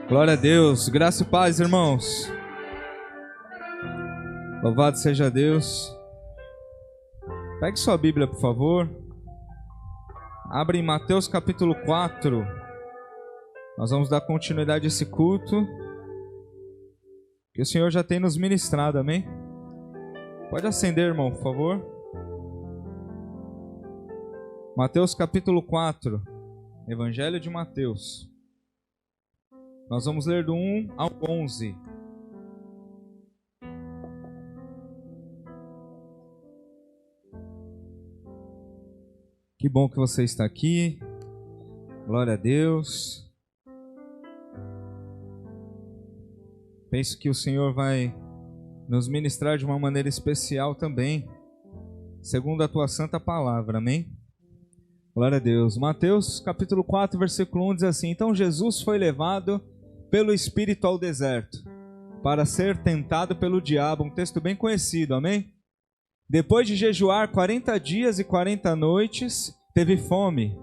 Glória a Deus, graça e paz, irmãos. Louvado seja Deus. Pegue sua Bíblia, por favor. Abre em Mateus capítulo 4. Nós vamos dar continuidade a esse culto que o Senhor já tem nos ministrado, amém? Pode acender, irmão, por favor. Mateus capítulo 4. Evangelho de Mateus. Nós vamos ler do 1 ao 11. Que bom que você está aqui. Glória a Deus. Penso que o Senhor vai nos ministrar de uma maneira especial também, segundo a tua santa palavra, amém? Glória a Deus. Mateus capítulo 4, versículo 1 diz assim: Então Jesus foi levado pelo Espírito ao deserto, para ser tentado pelo diabo. Um texto bem conhecido, amém? Depois de jejuar 40 dias e 40 noites, teve fome.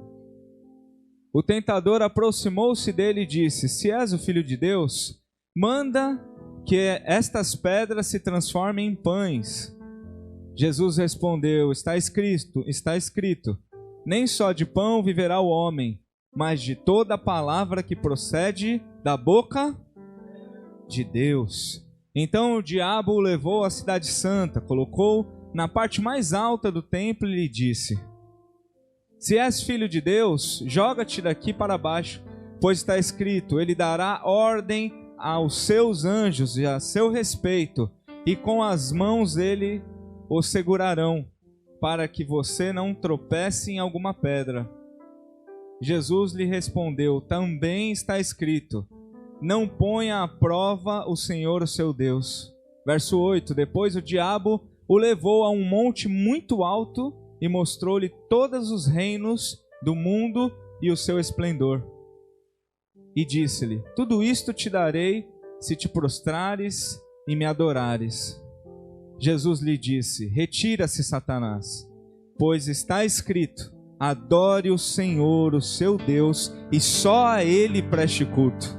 O tentador aproximou-se dele e disse: Se és o Filho de Deus, manda que estas pedras se transformem em pães. Jesus respondeu: Está escrito, nem só de pão viverá o homem, mas de toda a palavra que procede da boca de Deus. Então o diabo o levou à cidade santa, colocou na parte mais alta do templo e lhe disse: Se és filho de Deus, joga-te daqui para baixo, pois está escrito: Ele dará ordem aos seus anjos e a seu respeito, e com as mãos ele o segurarão, para que você não tropece em alguma pedra. Jesus lhe respondeu: Também está escrito: Não ponha à prova o Senhor, o seu Deus. Verso 8: Depois o diabo o levou a um monte muito alto e mostrou-lhe todos os reinos do mundo e o seu esplendor. E disse-lhe: Tudo isto te darei se te prostrares e me adorares. Jesus lhe disse: Retira-se, Satanás, pois está escrito: Adore o Senhor, o seu Deus, e só a Ele preste culto.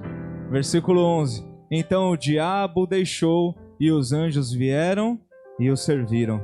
Versículo 11: Então o diabo o deixou e os anjos vieram e o serviram.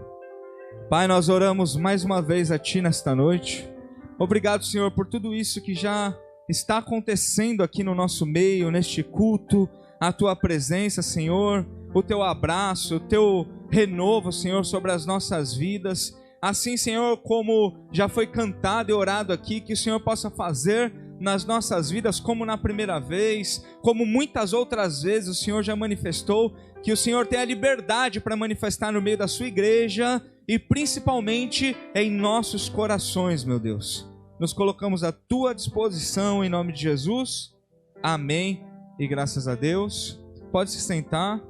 Pai, nós oramos mais uma vez a Ti nesta noite. Obrigado, Senhor, por tudo isso que já está acontecendo aqui no nosso meio, neste culto, a Tua presença, Senhor, o Teu abraço, o Teu renovo, Senhor, sobre as nossas vidas. Assim, Senhor, como já foi cantado e orado aqui, que o Senhor possa fazer nas nossas vidas como na primeira vez, como muitas outras vezes o Senhor já manifestou, que o Senhor tenha liberdade para manifestar no meio da sua igreja e principalmente em nossos corações, meu Deus. Nos colocamos à Tua disposição em nome de Jesus. Amém e graças a Deus. Pode se sentar.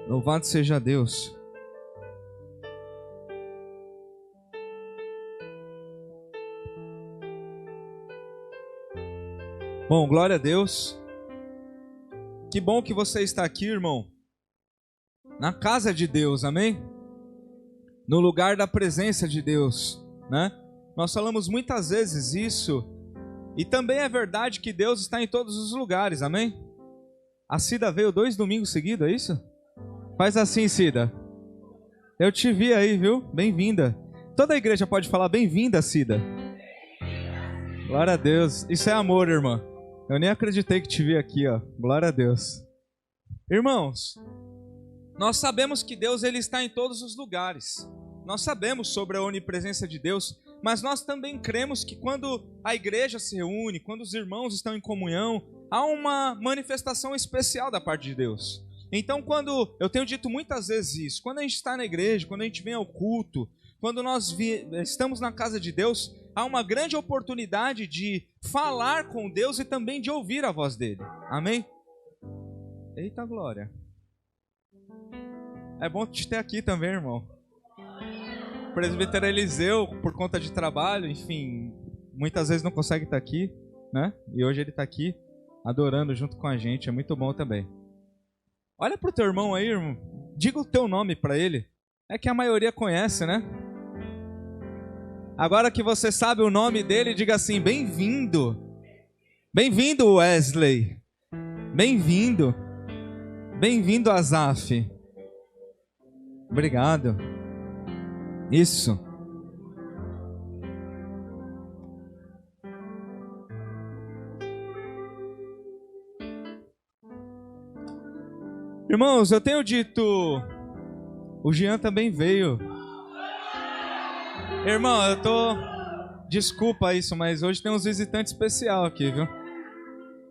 Louvado seja Deus. Bom, glória a Deus. Que bom que você está aqui, irmão, na casa de Deus, amém? No lugar da presença de Deus, né? Nós falamos muitas vezes isso, e também é verdade que Deus está em todos os lugares, amém? A Cida veio 2 domingos seguidos, é isso? Faz assim, Cida. Eu te vi aí, viu? Bem-vinda. Toda a igreja pode falar bem-vinda, Cida. Glória a Deus. Isso é amor, irmã. Eu nem acreditei que te vi aqui, ó. Glória a Deus. Irmãos, nós sabemos que Deus ele está em todos os lugares. Nós sabemos sobre a onipresença de Deus, mas nós também cremos que quando a igreja se reúne, quando os irmãos estão em comunhão, há uma manifestação especial da parte de Deus. Então, quando eu tenho dito muitas vezes isso, quando a gente está na igreja, quando a gente vem ao culto, quando nós estamos na casa de Deus, há uma grande oportunidade de falar com Deus e também de ouvir a voz dele. Amém? Eita glória. É bom te ter aqui também, irmão. O presbítero Eliseu, por conta de trabalho, enfim, muitas vezes não consegue estar aqui, né? E hoje ele está aqui adorando junto com a gente, é muito bom também. Olha pro teu irmão aí, irmão. Diga o teu nome para ele. É que a maioria conhece, né? Agora que você sabe o nome dele, diga assim: bem-vindo. Bem-vindo, Wesley. Bem-vindo. Bem-vindo, Azaf. Obrigado. Isso. Irmãos, eu tenho dito, o Jean também veio. Irmão, desculpa isso, mas hoje tem uns visitantes especial aqui, viu?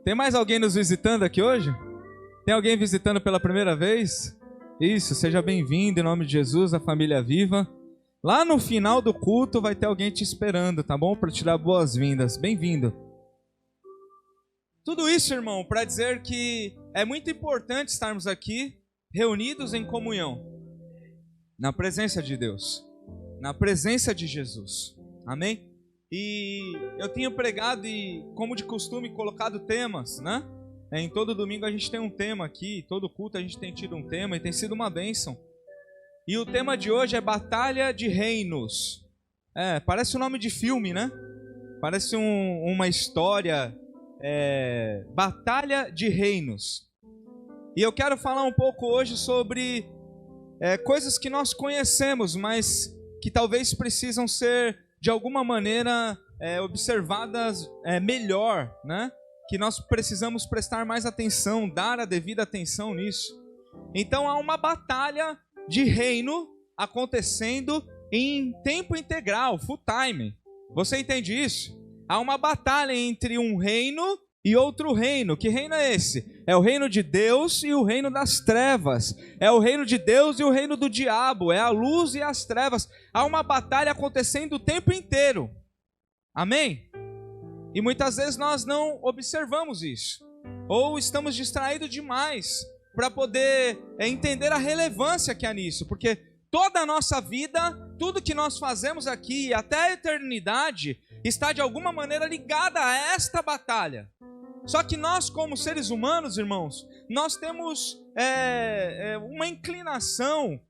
Tem mais alguém nos visitando aqui hoje? Tem alguém visitando pela primeira vez? Isso, seja bem-vindo em nome de Jesus, a família Viva. Lá no final do culto vai ter alguém te esperando, tá bom? Para te dar boas-vindas. Bem-vindo. Tudo isso, irmão, para dizer que é muito importante estarmos aqui reunidos em comunhão, na presença de Deus, na presença de Jesus. Amém? E eu tenho pregado e, como de costume, colocado temas, né? Em todo domingo a gente tem um tema aqui, todo culto a gente tem tido um tema e tem sido uma bênção. E o tema de hoje é Batalha de Reinos. Parece um nome de filme, né? Parece uma história, Batalha de Reinos. E eu quero falar um pouco hoje sobre coisas que nós conhecemos, mas que talvez precisam ser, de alguma maneira, observadas melhor, né? Que nós precisamos prestar mais atenção, dar a devida atenção nisso. Então há uma batalha de reino acontecendo em tempo integral, full time. Você entende isso? Há uma batalha entre um reino e outro reino. Que reino é esse? É o reino de Deus e o reino das trevas. É o reino de Deus e o reino do diabo. É a luz e as trevas. Há uma batalha acontecendo o tempo inteiro. Amém? E muitas vezes nós não observamos isso. Ou estamos distraídos demais para poder entender a relevância que há nisso. Porque toda a nossa vida, tudo que nós fazemos aqui, até a eternidade, está de alguma maneira ligada a esta batalha. Só que nós, como seres humanos, irmãos, nós temos uma inclinação,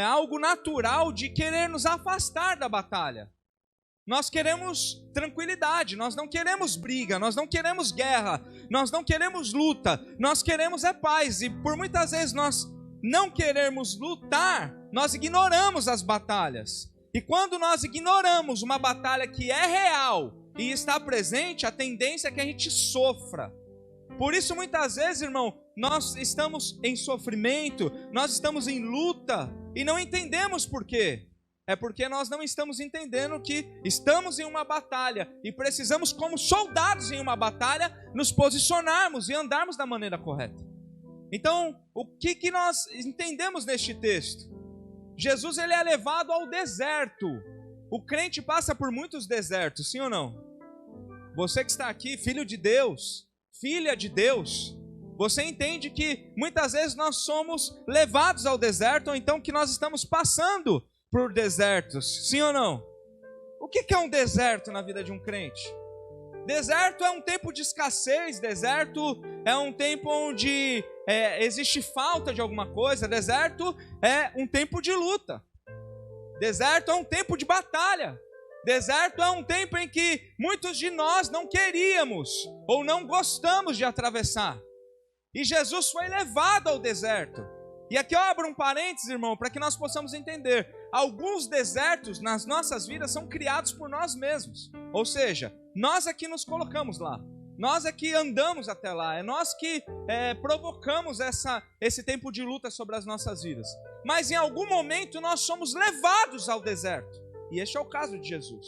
algo natural de querer nos afastar da batalha. Nós queremos tranquilidade, nós não queremos briga, nós não queremos guerra, nós não queremos luta, nós queremos paz. E por muitas vezes nós não queremos lutar, nós ignoramos as batalhas. E quando nós ignoramos uma batalha que é real e está presente, a tendência é que a gente sofra. Por isso, muitas vezes, irmão, nós estamos em sofrimento, nós estamos em luta e não entendemos por quê. É porque nós não estamos entendendo que estamos em uma batalha e precisamos, como soldados em uma batalha, nos posicionarmos e andarmos da maneira correta. Então, o que nós entendemos neste texto? Jesus, ele é levado ao deserto. O crente passa por muitos desertos, sim ou não? Você que está aqui, filho de Deus, filha de Deus, você entende que muitas vezes nós somos levados ao deserto, ou então que nós estamos passando por desertos, sim ou não? O que é um deserto na vida de um crente? Deserto é um tempo de escassez, deserto é um tempo onde existe falta de alguma coisa, deserto é um tempo de luta, deserto é um tempo de batalha, deserto é um tempo em que muitos de nós não queríamos ou não gostamos de atravessar. E Jesus foi levado ao deserto. E aqui eu abro um parênteses, irmão, para que nós possamos entender. Alguns desertos nas nossas vidas são criados por nós mesmos. Ou seja, nós é que nos colocamos lá. Nós é que andamos até lá. É nós que provocamos esse tempo de luta sobre as nossas vidas. Mas em algum momento nós somos levados ao deserto. E este é o caso de Jesus.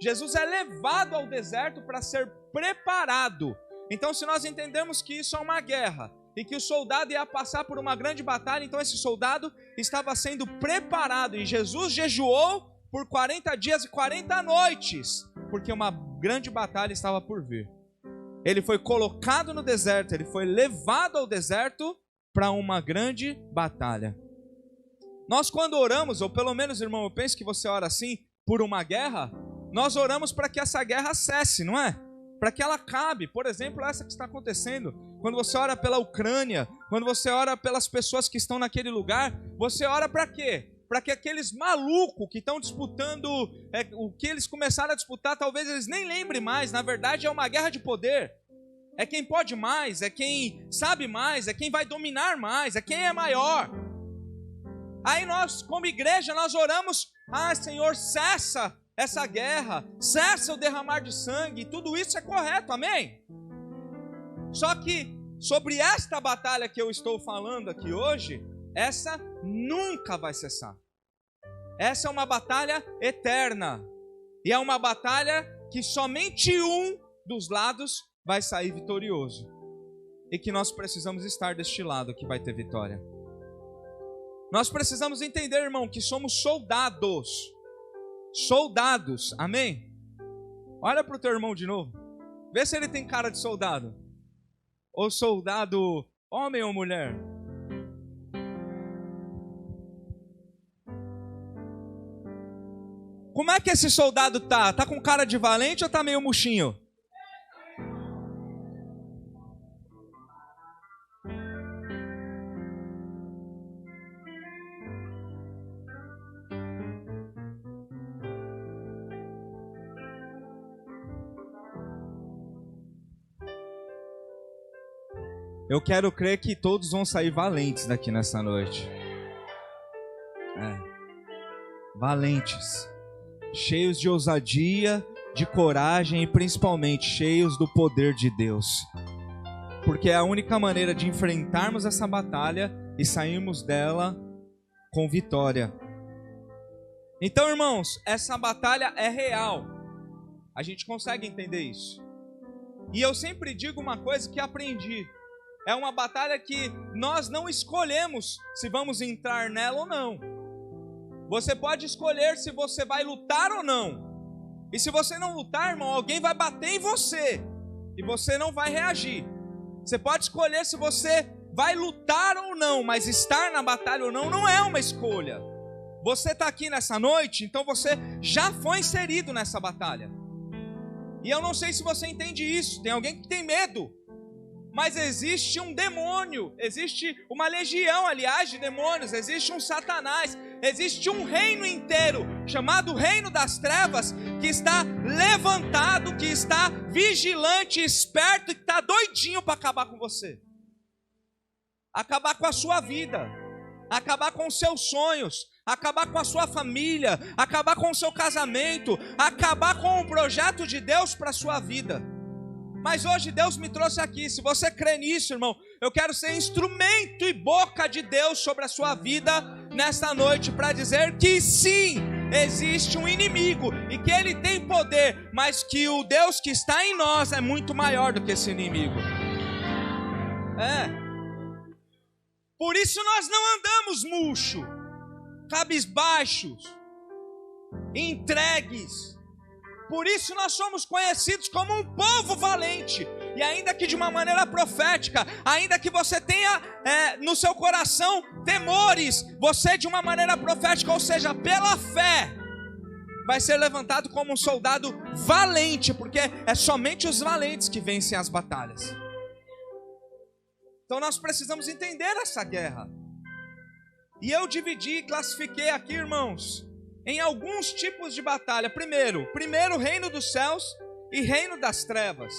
Jesus é levado ao deserto para ser preparado. Então, se nós entendemos que isso é uma guerra e que o soldado ia passar por uma grande batalha, então esse soldado estava sendo preparado. E Jesus jejuou por 40 dias e 40 noites, porque uma grande batalha estava por vir. Ele foi colocado no deserto, ele foi levado ao deserto para uma grande batalha. Nós quando oramos, ou pelo menos, irmão, eu penso que você ora assim, por uma guerra, nós oramos para que essa guerra cesse, não é? Para que ela acabe. Por exemplo, essa que está acontecendo. Quando você ora pela Ucrânia, quando você ora pelas pessoas que estão naquele lugar, você ora para quê? Para que aqueles malucos que estão disputando, o que eles começaram a disputar, talvez eles nem lembrem mais, na verdade é uma guerra de poder. é quem pode mais, é quem sabe mais, é quem vai dominar mais, é quem é maior. Aí nós, como igreja, nós oramos: ah, Senhor, cessa essa guerra, cessa o derramar de sangue, tudo isso é correto, amém? Só que sobre esta batalha que eu estou falando aqui hoje, essa nunca vai cessar. Essa é uma batalha eterna, e é uma batalha que somente um dos lados vai sair vitorioso, e que nós precisamos estar deste lado que vai ter vitória. Nós precisamos entender, irmão, que somos soldados, amém? Olha para o teu irmão de novo, vê se ele tem cara de soldado, ou soldado homem ou mulher. Como é que esse soldado tá? Tá com cara de valente ou tá meio murchinho? Eu quero crer que todos vão sair valentes daqui nessa noite. Valentes. Cheios de ousadia, de coragem e principalmente cheios do poder de Deus. Porque é a única maneira de enfrentarmos essa batalha e sairmos dela com vitória. Então, irmãos, essa batalha é real. A gente consegue entender isso. E eu sempre digo uma coisa que aprendi. É uma batalha que nós não escolhemos se vamos entrar nela ou não. Você pode escolher se você vai lutar ou não. E se você não lutar, irmão, alguém vai bater em você e você não vai reagir. Você pode escolher se você vai lutar ou não, mas estar na batalha ou não, não é uma escolha. Você está aqui nessa noite, então você já foi inserido nessa batalha. E eu não sei se você entende isso. Tem alguém que tem medo. Mas existe um demônio, existe uma legião, aliás, de demônios, existe um Satanás, existe um reino inteiro, chamado Reino das Trevas, que está levantado, que está vigilante, esperto, e que está doidinho para acabar com você. Acabar com a sua vida, acabar com os seus sonhos, acabar com a sua família, acabar com o seu casamento, acabar com o projeto de Deus para a sua vida. Mas hoje Deus me trouxe aqui. Se você crê nisso, irmão, eu quero ser instrumento e boca de Deus sobre a sua vida nesta noite, para dizer que sim, existe um inimigo e que ele tem poder, mas que o Deus que está em nós é muito maior do que esse inimigo. Por isso nós não andamos murcho, cabisbaixos, entregues. Por isso nós somos conhecidos como um povo valente. E ainda que de uma maneira profética, ainda que você tenha no seu coração temores, você de uma maneira profética, ou seja, pela fé, vai ser levantado como um soldado valente, porque é somente os valentes que vencem as batalhas. Então nós precisamos entender essa guerra. E eu dividi, classifiquei aqui, irmãos, em alguns tipos de batalha. Primeiro, reino dos céus e reino das trevas.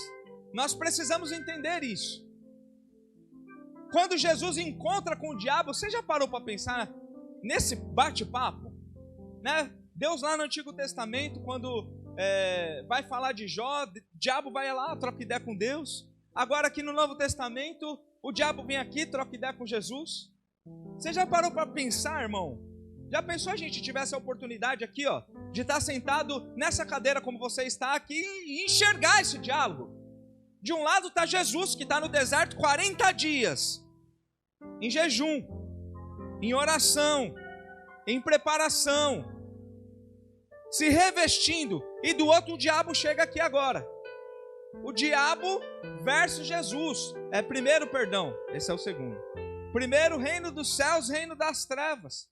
Nós precisamos entender isso. Quando Jesus encontra com o diabo, você já parou para pensar nesse bate-papo? Né? Deus lá no Antigo Testamento, quando vai falar de Jó, o diabo vai lá, troca ideia com Deus. Agora aqui no Novo Testamento, o diabo vem aqui, troca ideia com Jesus. Você já parou para pensar, irmão? Já pensou a gente tivesse a oportunidade aqui, ó, de estar sentado nessa cadeira como você está aqui e enxergar esse diálogo? De um lado está Jesus, que está no deserto 40 dias, em jejum, em oração, em preparação, se revestindo. E do outro o diabo chega aqui agora. O diabo versus Jesus. Esse é o segundo. Primeiro, reino dos céus, reino das trevas.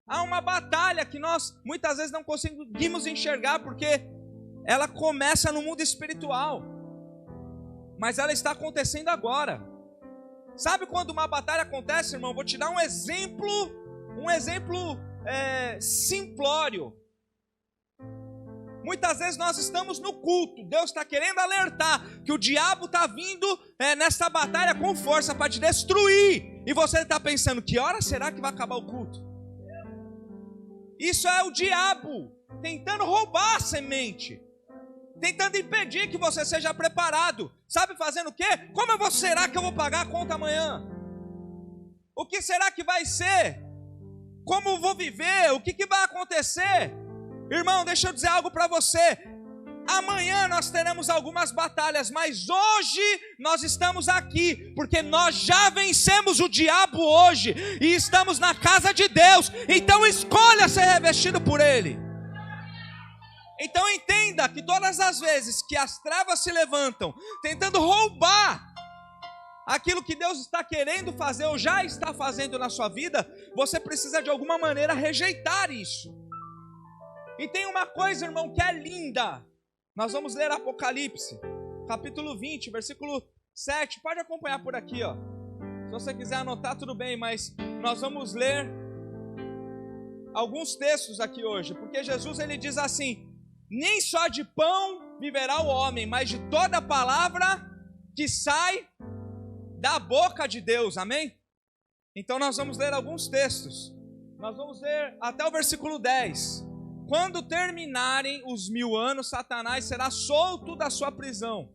Há uma batalha que nós muitas vezes não conseguimos enxergar, porque ela começa no mundo espiritual, mas ela está acontecendo agora. Sabe quando uma batalha acontece, irmão? Vou te dar um exemplo simplório. muitas vezes nós estamos no culto, Deus está querendo alertar que o diabo está vindo nessa batalha com força para te destruir, e você está pensando, que hora será que vai acabar o culto? Isso é o diabo tentando roubar a semente, tentando impedir que você seja preparado. Sabe fazendo o quê? Como será que eu vou pagar a conta amanhã? O que será que vai ser? Como eu vou viver? O que vai acontecer? Irmão, deixa eu dizer algo para você. Amanhã nós teremos algumas batalhas, mas hoje nós estamos aqui, porque nós já vencemos o diabo hoje, e estamos na casa de Deus. Então escolha ser revestido por Ele. Então entenda que todas as vezes que as trevas se levantam, tentando roubar aquilo que Deus está querendo fazer ou já está fazendo na sua vida, você precisa de alguma maneira rejeitar isso. E tem uma coisa, irmão, que é linda. Nós vamos ler Apocalipse, capítulo 20, versículo 7. Pode acompanhar por aqui, ó. Se você quiser anotar, tudo bem, mas nós vamos ler alguns textos aqui hoje, porque Jesus, ele diz assim: nem só de pão viverá o homem, mas de toda palavra que sai da boca de Deus, amém? Então nós vamos ler alguns textos. Nós vamos ler até o versículo 10. Quando terminarem os 1000 anos, Satanás será solto da sua prisão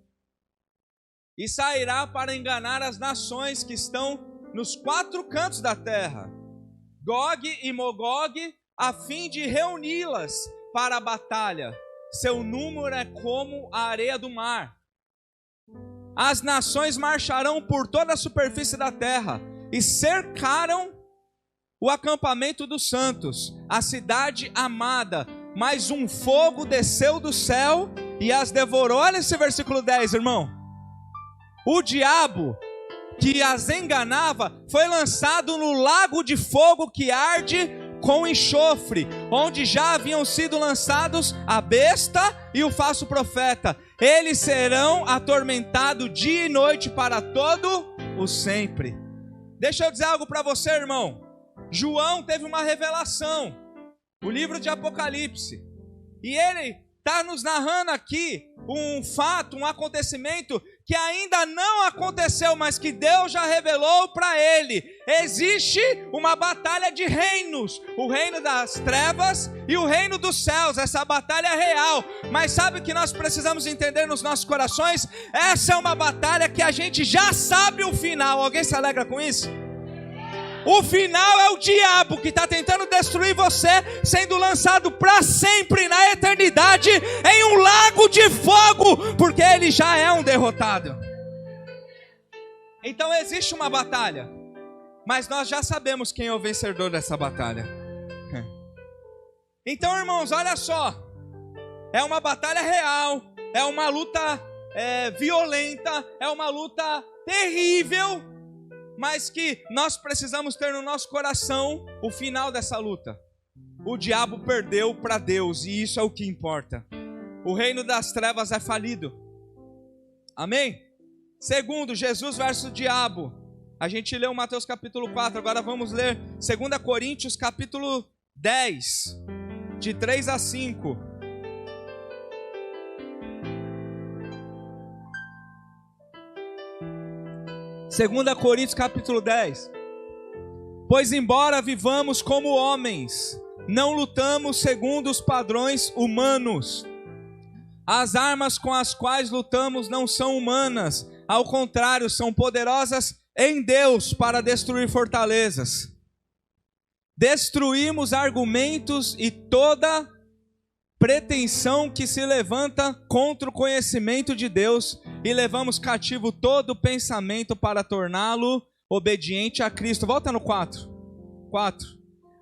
e sairá para enganar as nações que estão nos 4 cantos da terra, Gog e Magog, a fim de reuni-las para a batalha. Seu número é como a areia do mar. As nações marcharão por toda a superfície da terra e cercaram o acampamento dos santos, a cidade amada. Mas um fogo desceu do céu e as devorou. Olha esse versículo 10, irmão. O diabo que as enganava foi lançado no lago de fogo que arde com enxofre, onde já haviam sido lançados a besta e o falso profeta. Eles serão atormentados dia e noite para todo o sempre. Deixa eu dizer algo para você, irmão. João teve uma revelação, o livro de Apocalipse, e ele está nos narrando aqui um fato, um acontecimento que ainda não aconteceu, mas que Deus já revelou para ele. Existe uma batalha de reinos, o reino das trevas e o reino dos céus. Essa batalha é real, mas sabe o que nós precisamos entender nos nossos corações? Essa é uma batalha que a gente já sabe o final. Alguém se alegra com isso? O final é o diabo que está tentando destruir você, sendo lançado para sempre na eternidade em um lago de fogo, porque ele já é um derrotado. Então existe uma batalha, mas nós já sabemos quem é o vencedor dessa batalha. Então, irmãos, olha só, é uma batalha real, é uma luta violenta, é uma luta terrível, mas que nós precisamos ter no nosso coração o final dessa luta. O diabo perdeu para Deus, e isso é o que importa. O reino das trevas é falido. Amém? Segundo, Jesus versus diabo. A gente leu Mateus capítulo 4, agora vamos ler 2 Coríntios capítulo 10, de 3 a 5. Segunda Coríntios capítulo 10. Pois embora vivamos como homens, não lutamos segundo os padrões humanos. As armas com as quais lutamos não são humanas, ao contrário, são poderosas em Deus para destruir fortalezas. Destruímos argumentos e toda pretensão que se levanta contra o conhecimento de Deus, e levamos cativo todo pensamento para torná-lo obediente a Cristo. Volta no 4.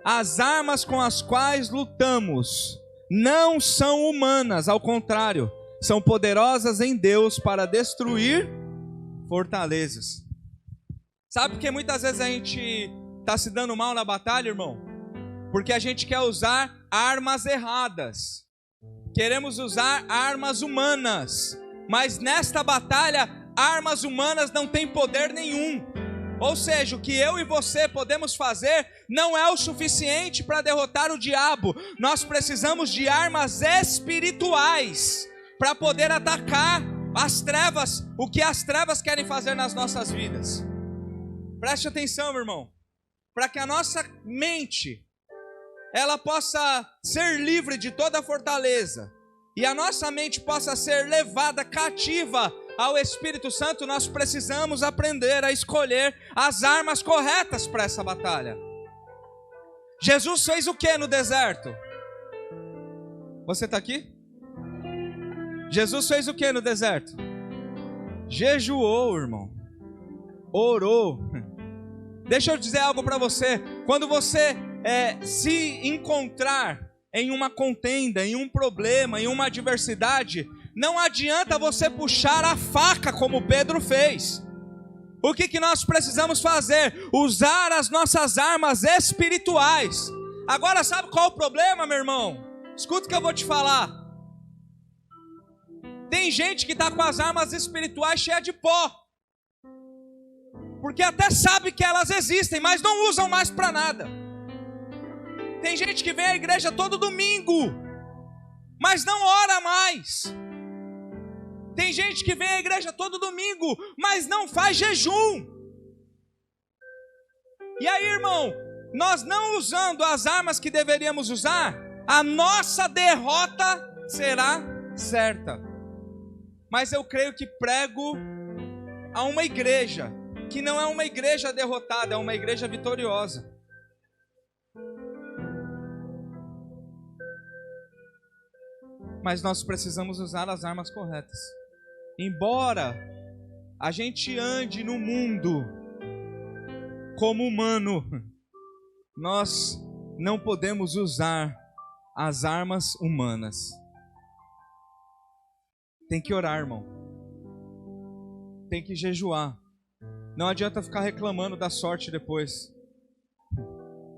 As armas com as quais lutamos não são humanas, ao contrário, são poderosas em Deus para destruir fortalezas. Sabe por que muitas vezes a gente está se dando mal na batalha, irmão? Porque a gente quer usar armas erradas. Queremos usar armas humanas, mas nesta batalha, armas humanas não têm poder nenhum. Ou seja, o que eu e você podemos fazer não é o suficiente para derrotar o diabo. Nós precisamos de armas espirituais para poder atacar as trevas, o que as trevas querem fazer nas nossas vidas. Preste atenção, meu irmão, para que a nossa mente ela possa ser livre de toda fortaleza e a nossa mente possa ser levada cativa ao Espírito Santo, nós precisamos aprender a escolher as armas corretas para essa batalha. Jesus fez o que no deserto? Você está aqui? Jesus fez o que no deserto? Jejuou, irmão. Orou. Deixa eu dizer algo para você. Quando você se encontrar em uma contenda, em um problema, em uma adversidade, não adianta você puxar a faca como Pedro fez. O que nós precisamos fazer? Usar as nossas armas espirituais. Agora sabe qual é o problema, meu irmão? Escuta o que eu vou te falar. Tem gente que está com as armas espirituais cheias de pó. Porque até sabe que elas existem, mas não usam mais para nada. Tem gente que vem à igreja todo domingo, mas não ora mais. Tem gente que vem à igreja todo domingo, mas não faz jejum. E aí, irmão, nós não usando as armas que deveríamos usar, a nossa derrota será certa. Mas eu creio que prego a uma igreja que não é uma igreja derrotada, é uma igreja vitoriosa. Mas nós precisamos usar as armas corretas. Embora a gente ande no mundo como humano, nós não podemos usar as armas humanas. Tem que orar, irmão. Tem que jejuar. Não adianta ficar reclamando da sorte depois.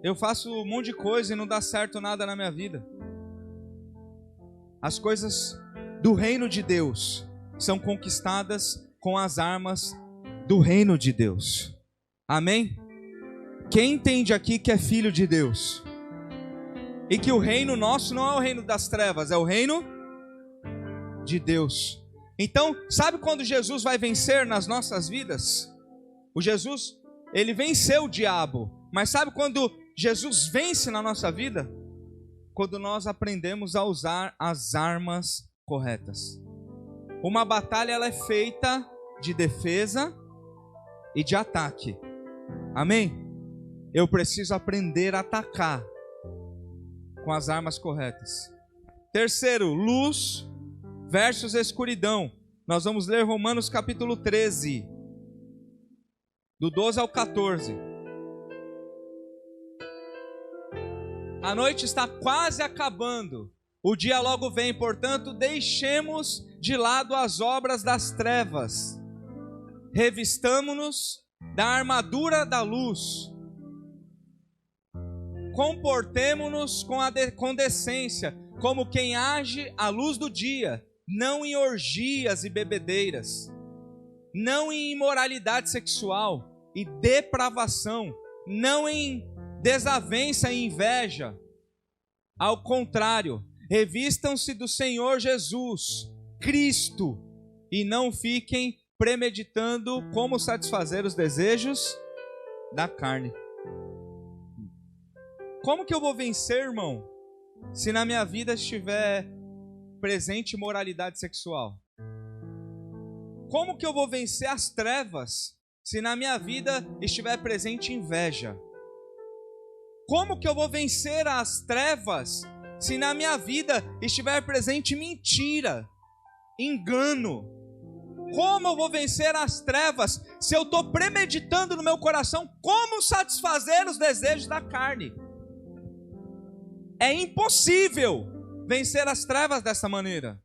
Eu faço um monte de coisa e não dá certo nada na minha vida. As coisas do reino de Deus são conquistadas com as armas do reino de Deus. Amém? Quem entende aqui que é filho de Deus? E que o reino nosso não é o reino das trevas, é o reino de Deus. Então, sabe quando Jesus vai vencer nas nossas vidas? O Jesus, ele venceu o diabo. Mas sabe quando Jesus vence na nossa vida? Quando nós aprendemos a usar as armas corretas. Uma batalha ela é feita de defesa e de ataque. Amém? Eu preciso aprender a atacar com as armas corretas. Terceiro, luz versus escuridão. Nós vamos ler Romanos capítulo 13, do 12 ao 14. A noite está quase acabando. O dia logo vem, portanto, deixemos de lado as obras das trevas. Revistamo-nos da armadura da luz. Comportemo-nos com decência, como quem age à luz do dia, não em orgias e bebedeiras, não em imoralidade sexual e depravação, não em desavença e inveja. Ao contrário, revistam-se do Senhor Jesus, Cristo, e não fiquem premeditando como satisfazer os desejos da carne. Como que eu vou vencer, irmão, se na minha vida estiver presente imoralidade sexual? Como que eu vou vencer as trevas se na minha vida estiver presente inveja? Como que eu vou vencer as trevas se na minha vida estiver presente mentira, engano? Como eu vou vencer as trevas se eu estou premeditando no meu coração como satisfazer os desejos da carne? É impossível vencer as trevas dessa maneira.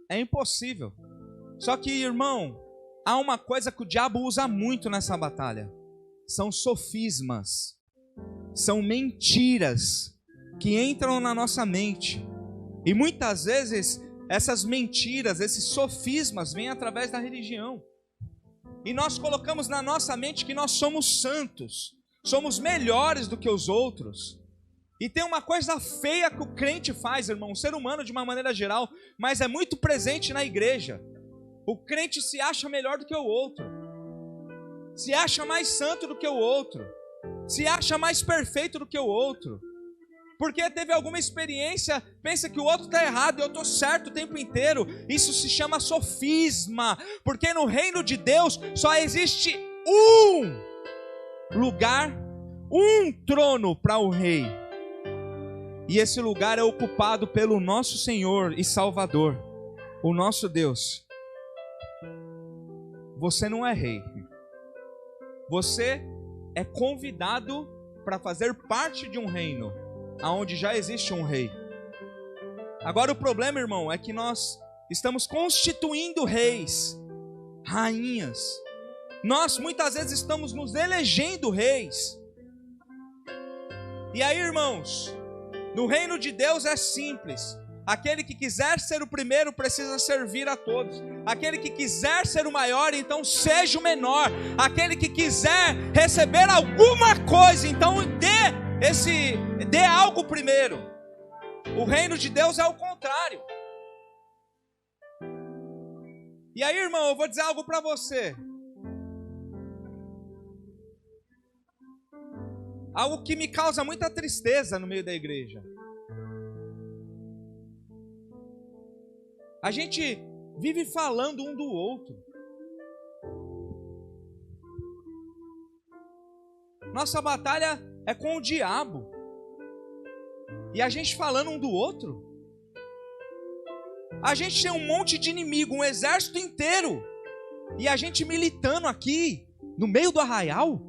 É impossível. Só que, irmão, há uma coisa que o diabo usa muito nessa batalha. São sofismas. São mentiras que entram na nossa mente. E muitas vezes essas mentiras, esses sofismas vêm através da religião. e nós colocamos na nossa mente que nós somos santos, somos melhores do que os outros. E tem uma coisa feia que o crente faz, irmão, o ser humano de uma maneira geral, mas é muito presente na igreja. O crente se acha melhor do que o outro, se acha mais santo do que o outro, se acha mais perfeito do que o outro, porque teve alguma experiência, pensa que o outro está errado e eu estou certo o tempo inteiro. Isso se chama sofisma, porque no reino de Deus só existe um lugar, um trono para o rei, e esse lugar é ocupado pelo nosso Senhor e Salvador, o nosso Deus. Você não é rei, você é convidado para fazer parte de um reino aonde já existe um rei. Agora o problema, irmão, é que nós estamos constituindo reis, rainhas. Nós muitas vezes estamos nos elegendo reis. E aí, irmãos, no reino de Deus é simples. Aquele que quiser ser o primeiro precisa servir a todos. Aquele que quiser ser o maior, então seja o menor. Aquele que quiser receber alguma coisa, então dê algo primeiro. O reino de Deus é o contrário. E aí, irmão, eu vou dizer algo para você. Algo que me causa muita tristeza no meio da igreja. A gente vive falando um do outro. Nossa batalha é com o diabo. E a gente falando um do outro. A gente tem um monte de inimigo, um exército inteiro. E a gente militando aqui, no meio do arraial.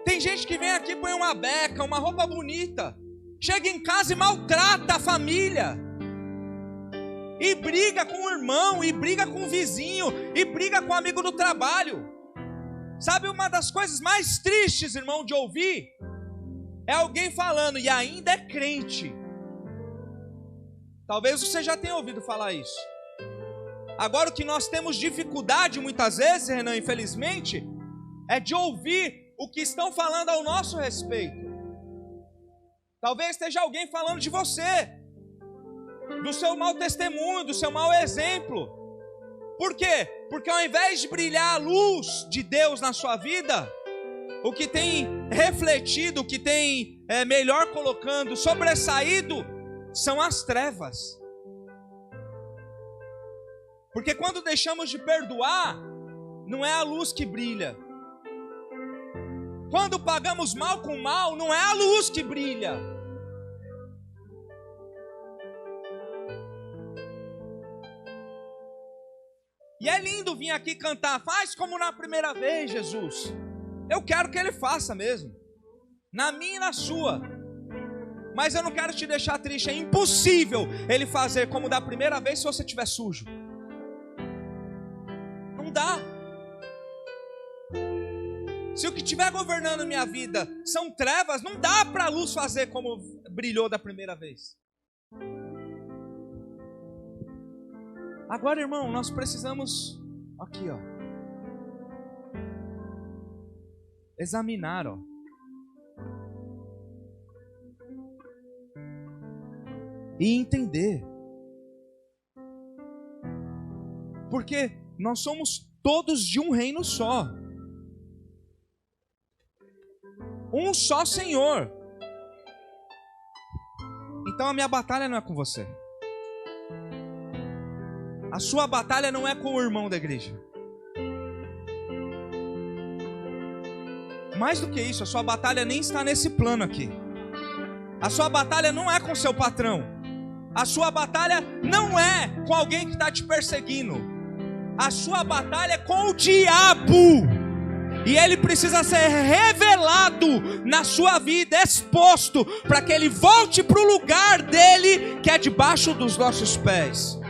Tem gente que vem aqui, põe uma beca, uma roupa bonita, chega em casa e maltrata a família. E briga com o irmão, e briga com o vizinho, e briga com o amigo do trabalho. Sabe uma das coisas mais tristes, irmão, de ouvir? É alguém falando, e ainda é crente. Talvez você já tenha ouvido falar isso. Agora o que nós temos dificuldade muitas vezes, Renan, infelizmente, é de ouvir o que estão falando ao nosso respeito. Talvez esteja alguém falando de você, do seu mau testemunho, do seu mau exemplo. Por quê? Porque ao invés de brilhar a luz de Deus na sua vida, o que tem refletido, o que tem melhor colocando, sobressaído, são as trevas. Porque quando deixamos de perdoar, não é a luz que brilha. Quando pagamos mal com mal, não é a luz que brilha. E é lindo vir aqui cantar, faz como na primeira vez, Jesus. Eu quero que Ele faça mesmo, na minha e na sua. Mas eu não quero te deixar triste, é impossível Ele fazer como da primeira vez se você estiver sujo. Não dá. Se o que estiver governando minha vida são trevas, não dá para a luz fazer como brilhou da primeira vez. Agora, irmão, nós precisamos, aqui ó, examinar, ó. E entender. Porque nós somos todos de um reino só. Um só Senhor. Então a minha batalha não é com você. A sua batalha não é com o irmão da igreja. Mais do que isso, a sua batalha nem está nesse plano aqui. A sua batalha não é com seu patrão. A sua batalha não é com alguém que está te perseguindo. A sua batalha é com o diabo. E ele precisa ser revelado na sua vida, exposto, para que ele volte para o lugar dele, que é debaixo dos nossos pés.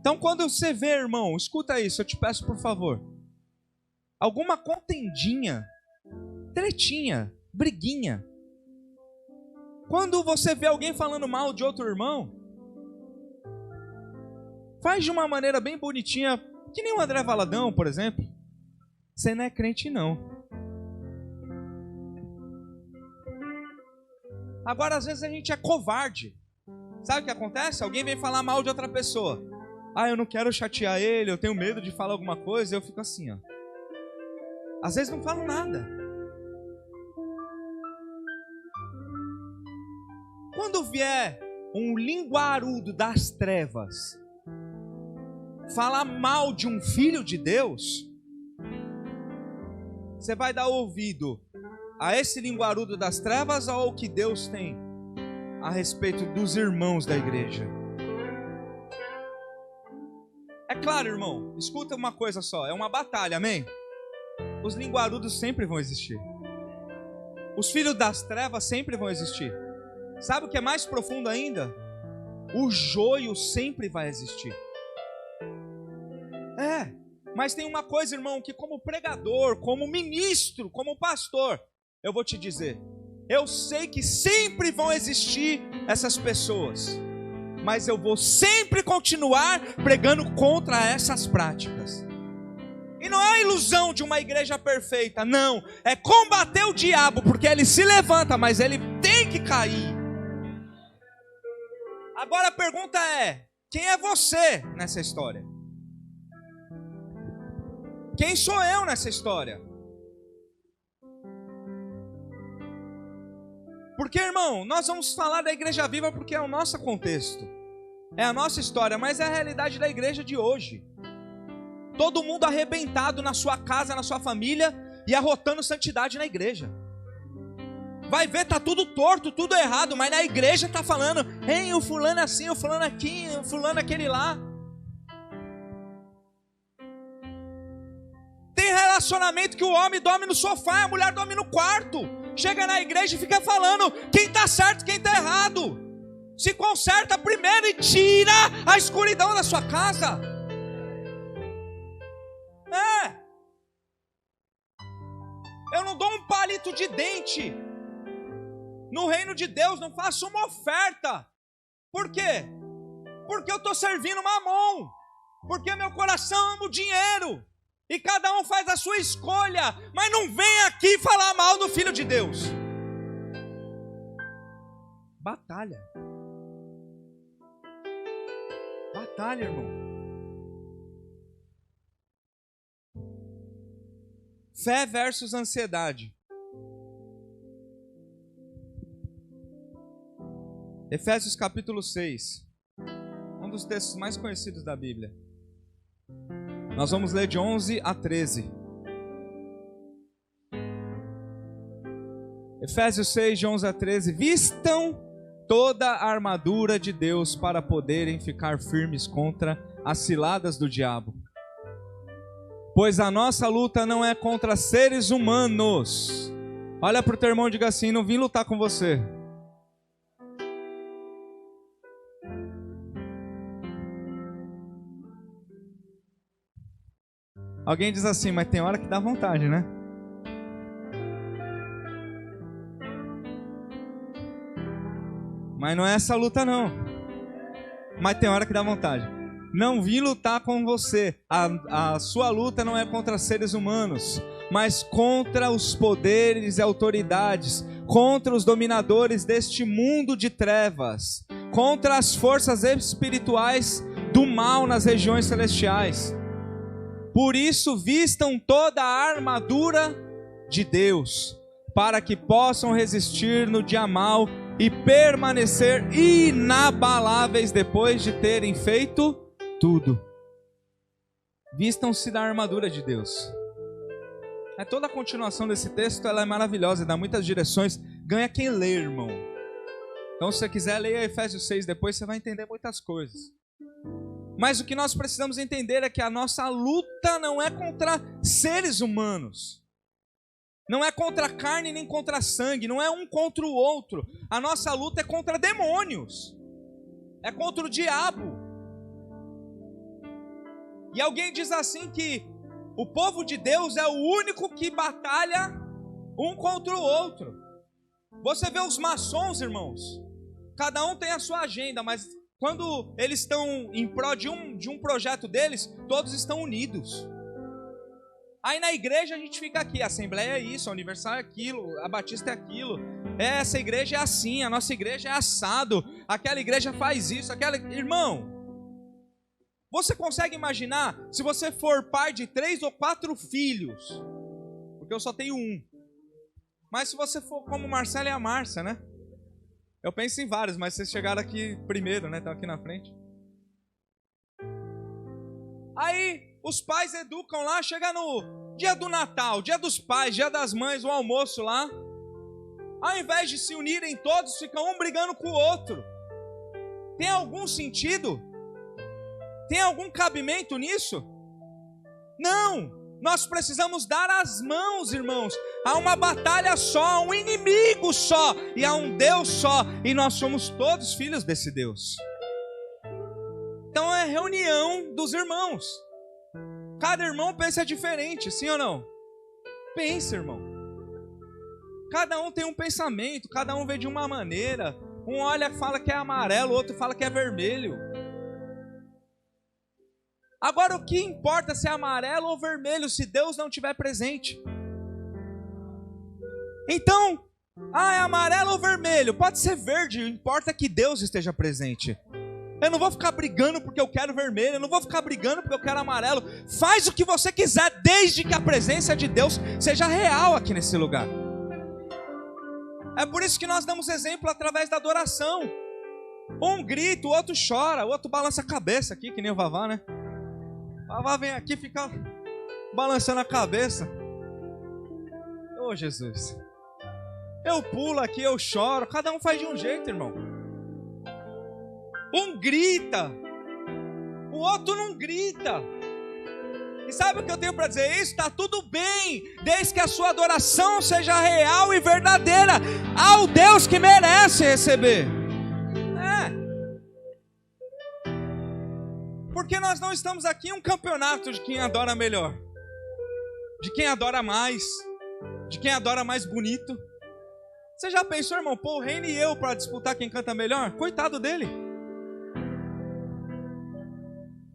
Então quando você vê, irmão, escuta isso, eu te peço por favor. Alguma contendinha, tretinha, briguinha. Quando você vê alguém falando mal de outro irmão, faz de uma maneira bem bonitinha, que nem o André Valadão, por exemplo. Você não é crente, não. Agora, às vezes a gente é covarde. Sabe o que acontece? Alguém vem falar mal de outra pessoa. Eu não quero chatear ele, eu tenho medo de falar alguma coisa, eu fico assim, ó. Às vezes não falo nada. Quando vier um linguarudo das trevas falar mal de um filho de Deus, você vai dar ouvido a esse linguarudo das trevas ou ao que Deus tem a respeito dos irmãos da igreja? É claro, irmão, escuta uma coisa só, é uma batalha, amém? Os linguarudos sempre vão existir. Os filhos das trevas sempre vão existir. Sabe o que é mais profundo ainda? O joio sempre vai existir. Mas tem uma coisa, irmão, que como pregador, como ministro, como pastor, eu vou te dizer, eu sei que sempre vão existir essas pessoas, mas eu vou sempre continuar pregando contra essas práticas. E não é a ilusão de uma igreja perfeita, não, é combater o diabo, porque ele se levanta, mas ele tem que cair. Agora a pergunta é, quem é você nessa história? Quem sou eu nessa história? Porque, irmão, nós vamos falar da Igreja Viva porque é o nosso contexto, é a nossa história, mas é a realidade da igreja de hoje. Todo mundo arrebentado na sua casa, na sua família e arrotando santidade na igreja. Vai ver, tá tudo torto, tudo errado, mas na igreja tá falando, hein, o fulano assim, o fulano aqui, o fulano aquele lá. Tem relacionamento que o homem dorme no sofá, a mulher dorme no quarto. Chega na igreja e fica falando quem tá certo, quem tá errado. Se conserta primeiro e tira a escuridão da sua casa. Eu não dou um palito de dente no reino de Deus, não faço uma oferta. Por quê? Porque eu estou servindo Mamon. Porque meu coração ama o dinheiro. E cada um faz a sua escolha. Mas não vem aqui falar mal do Filho de Deus. Batalha. Batalha, irmão. Fé versus ansiedade. Efésios capítulo 6. Um dos textos mais conhecidos da Bíblia. Nós vamos ler de 11 a 13. Efésios 6, de 11 a 13. Vistam toda a armadura de Deus para poderem ficar firmes contra as ciladas do diabo. Pois a nossa luta não é contra seres humanos. Olha para o teu irmão e diga assim, não vim lutar com você. Alguém diz assim, mas tem hora que dá vontade, né? Mas não é essa luta não. Mas tem hora que dá vontade. Não vim lutar com você. A sua luta não é contra seres humanos, mas contra os poderes e autoridades, contra os dominadores deste mundo de trevas, contra as forças espirituais do mal nas regiões celestiais. Por isso, vistam toda a armadura de Deus, para que possam resistir no dia mau e permanecer inabaláveis depois de terem feito tudo. Vistam-se da armadura de Deus. Toda a continuação desse texto, ela é maravilhosa, dá muitas direções, ganha quem lê, irmão. Então, se você quiser, leia Efésios 6, depois você vai entender muitas coisas. Mas o que nós precisamos entender é que a nossa luta não é contra seres humanos. Não é contra carne nem contra sangue, não é um contra o outro. A nossa luta é contra demônios. É contra o diabo. E alguém diz assim que o povo de Deus é o único que batalha um contra o outro. Você vê os maçons, irmãos, cada um tem a sua agenda, mas quando eles estão em prol de um projeto deles, todos estão unidos. Aí na igreja a gente fica aqui, a Assembleia é isso, a Universal é aquilo, a Batista é aquilo. Essa igreja é assim, a nossa igreja é assado, aquela igreja faz isso, aquela... Irmão, você consegue imaginar se você for pai de 3 ou 4 filhos? Porque eu só tenho um. Mas se você for como o Marcelo e a Márcia, né? Eu penso em vários, mas vocês chegaram aqui primeiro, né? Estão aqui na frente. Aí os pais educam lá, chega no dia do Natal, dia dos pais, dia das mães, o almoço lá. Ao invés de se unirem todos, ficam um brigando com o outro. Tem algum sentido? Tem algum cabimento nisso? Não! Nós precisamos dar as mãos, irmãos. Há uma batalha só, há um inimigo só, e há um Deus só, e nós somos todos filhos desse Deus. Então é reunião dos irmãos. Cada irmão pensa diferente, sim ou não? Pensa, irmão. Cada um tem um pensamento, cada um vê de uma maneira. Um olha e fala que é amarelo, o outro fala que é vermelho. Agora o que importa se é amarelo ou vermelho se Deus não estiver presente? Então, é amarelo ou vermelho? Pode ser verde, importa que Deus esteja presente. Eu não vou ficar brigando porque eu quero vermelho, eu não vou ficar brigando porque eu quero amarelo. Faz o que você quiser, desde que a presença de Deus seja real aqui nesse lugar. É por isso que nós damos exemplo através da adoração. Um grita, o outro chora, o outro balança a cabeça aqui, que nem o Vavá, né? O Vavá vem aqui e fica balançando a cabeça. Ô Jesus. Eu pulo aqui, eu choro, cada um faz de um jeito, irmão. Um grita, o outro não grita. E sabe o que eu tenho para dizer isso? Está tudo bem, desde que a sua adoração seja real e verdadeira ao Deus que merece receber. Porque nós não estamos aqui em um campeonato de quem adora melhor, de quem adora mais, de quem adora mais bonito. Você já pensou, irmão, pô, o Reino e eu para disputar quem canta melhor? Coitado dele.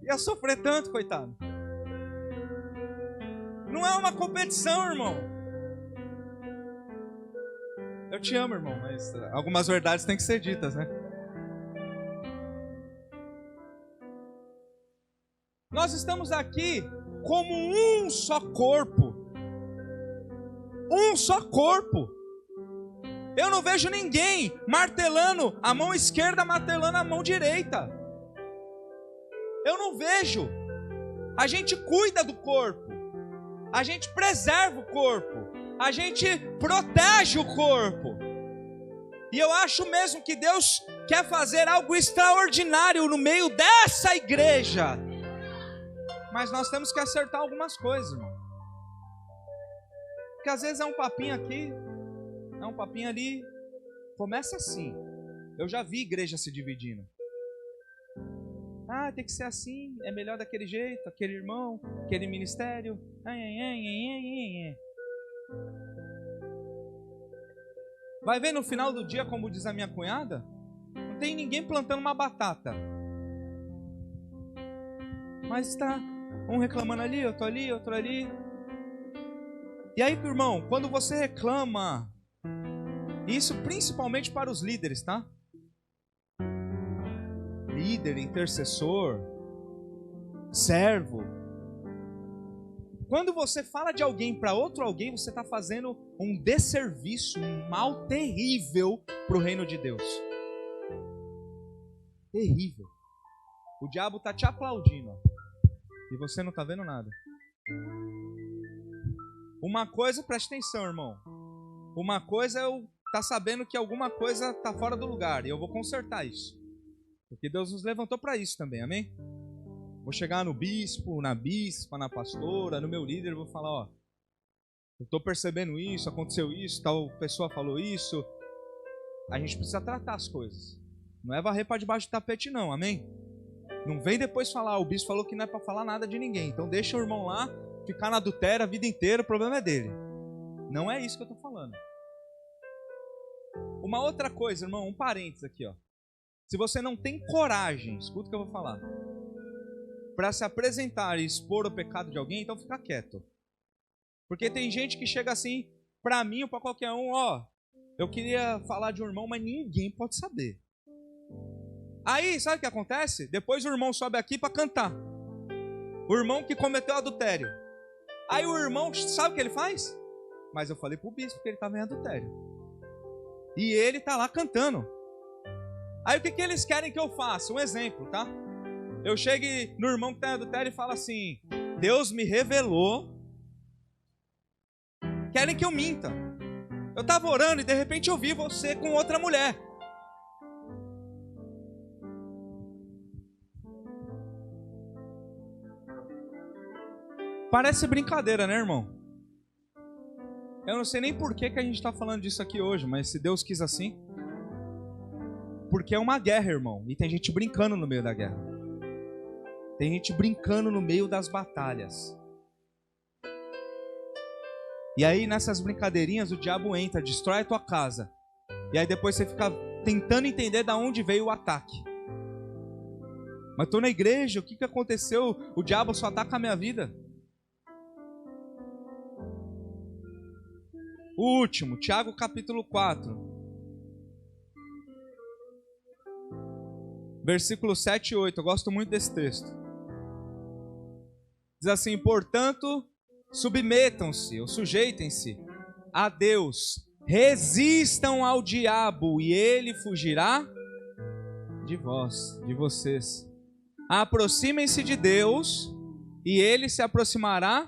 Ia sofrer tanto, coitado. Não é uma competição, irmão. Eu te amo, irmão, mas algumas verdades têm que ser ditas, né? Nós estamos aqui como um só corpo. Um só corpo. Eu não vejo ninguém martelando a mão esquerda, martelando a mão direita. Eu não vejo. A gente cuida do corpo. A gente preserva o corpo. A gente protege o corpo. E eu acho mesmo que Deus quer fazer algo extraordinário no meio dessa igreja. Mas nós temos que acertar algumas coisas, irmão. Porque às vezes é um papinho aqui, é um papinho ali. Começa assim. Eu já vi igreja se dividindo. Tem que ser assim, é melhor daquele jeito, aquele irmão, aquele ministério. Vai ver no final do dia, como diz a minha cunhada, não tem ninguém plantando uma batata. Mas está um reclamando ali, outro ali, outro ali. E aí, irmão, quando você reclama, isso principalmente para os líderes, tá? Líder, intercessor, servo. Quando você fala de alguém para outro alguém, você está fazendo um desserviço, um mal terrível para o reino de Deus. Terrível. O diabo está te aplaudindo, ó, e você não está vendo nada. Uma coisa, preste atenção, irmão. Uma coisa é eu estar sabendo que alguma coisa está fora do lugar, e eu vou consertar isso. Porque Deus nos levantou para isso também, amém? Vou chegar no bispo, na bispa, na pastora, no meu líder, vou falar, ó, eu estou percebendo isso, aconteceu isso, tal pessoa falou isso. A gente precisa tratar as coisas. Não é varrer para debaixo do tapete não, amém? Não vem depois falar, o bispo falou que não é para falar nada de ninguém. Então deixa o irmão lá, ficar na adultério a vida inteira, o problema é dele. Não é isso que eu estou falando. Uma outra coisa, irmão, um parênteses aqui, ó. Se você não tem coragem, escuta o que eu vou falar, para se apresentar e expor o pecado de alguém, então fica quieto. Porque tem gente que chega assim, para mim ou para qualquer um, ó, eu queria falar de um irmão, mas ninguém pode saber. Aí, sabe o que acontece? Depois o irmão sobe aqui para cantar. O irmão que cometeu adultério. Aí o irmão, sabe o que ele faz? Mas eu falei pro bispo que ele estava em adultério. E ele tá lá cantando. Aí o que eles querem que eu faça? Um exemplo, tá? Eu chego no irmão que está em adultério e falo assim: Deus me revelou. Querem que eu minta. Eu estava orando e de repente eu vi você com outra mulher. Parece brincadeira, né, irmão? Eu não sei nem por que a gente está falando disso aqui hoje, mas se Deus quis assim. Porque é uma guerra, irmão. E tem gente brincando no meio da guerra. Tem gente brincando no meio das batalhas. E aí nessas brincadeirinhas o diabo entra, destrói a tua casa. E aí depois você fica tentando entender de onde veio o ataque. Mas estou na igreja, o que aconteceu? O diabo só ataca a minha vida. O último, Tiago capítulo 4. Versículo 7 e 8, eu gosto muito desse texto. Diz assim: portanto, submetam-se ou sujeitem-se a Deus, resistam ao diabo e ele fugirá de vós, de vocês. Aproximem-se de Deus e ele se aproximará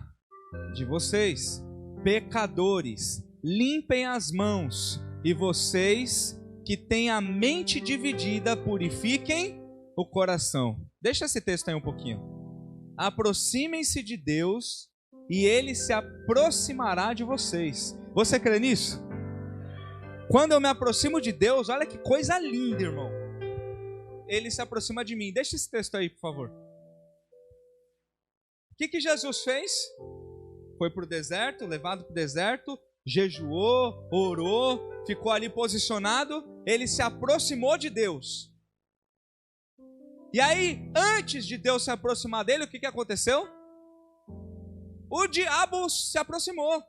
de vocês. Pecadores, limpem as mãos, e vocês que têm a mente dividida, purifiquem o coração. Deixa esse texto aí um pouquinho. Aproximem-se de Deus e ele se aproximará de vocês. Você crê nisso? Quando eu me aproximo de Deus, olha que coisa linda, irmão. Ele se aproxima de mim. Deixa esse texto aí, por favor. O que Jesus fez? Foi para o deserto, levado para o deserto, jejuou, orou, ficou ali posicionado, ele se aproximou de Deus. E aí, antes de Deus se aproximar dele, o que aconteceu? O diabo se aproximou.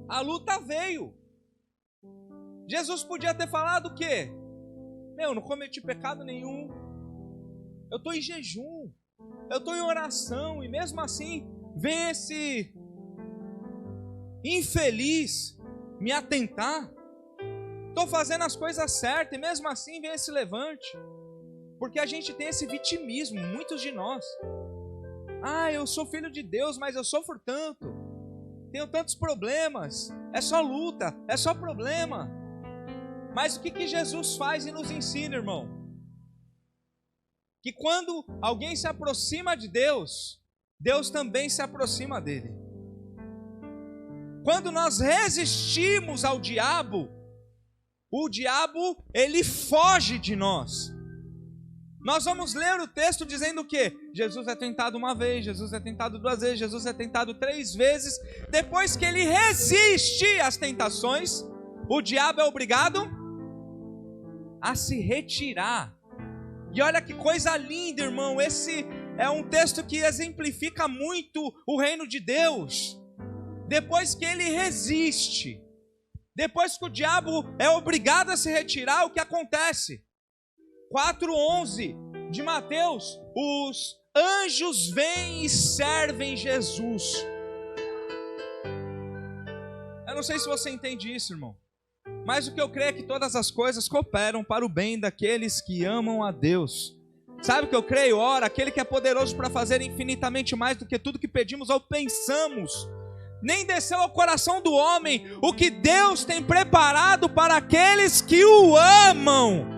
A luta veio. Jesus podia ter falado o quê? Eu não cometi pecado nenhum. Eu estou em jejum. Eu estou em oração. E mesmo assim, vem esse infeliz me atentar. Estou fazendo as coisas certas e mesmo assim vem esse levante. Porque a gente tem esse vitimismo, muitos de nós. Eu sou filho de Deus, mas eu sofro tanto. Tenho tantos problemas. É só luta, é só problema. Mas o que Jesus faz e nos ensina, irmão? Que quando alguém se aproxima de Deus, Deus também se aproxima dele. Quando nós resistimos ao diabo, o diabo, ele foge de nós. Nós vamos ler o texto dizendo que Jesus é tentado uma vez, Jesus é tentado duas vezes, Jesus é tentado 3 vezes. Depois que ele resiste às tentações, o diabo é obrigado a se retirar. E olha que coisa linda, irmão. Esse é um texto que exemplifica muito o reino de Deus. Depois que ele resiste, depois que o diabo é obrigado a se retirar, o que acontece? 4:11 de Mateus, os anjos vêm e servem Jesus. Eu não sei se você entende isso, irmão, mas o que eu creio é que todas as coisas cooperam para o bem daqueles que amam a Deus. Sabe o que eu creio? Ora, aquele que é poderoso para fazer infinitamente mais do que tudo que pedimos ou pensamos, nem desceu ao coração do homem o que Deus tem preparado para aqueles que o amam.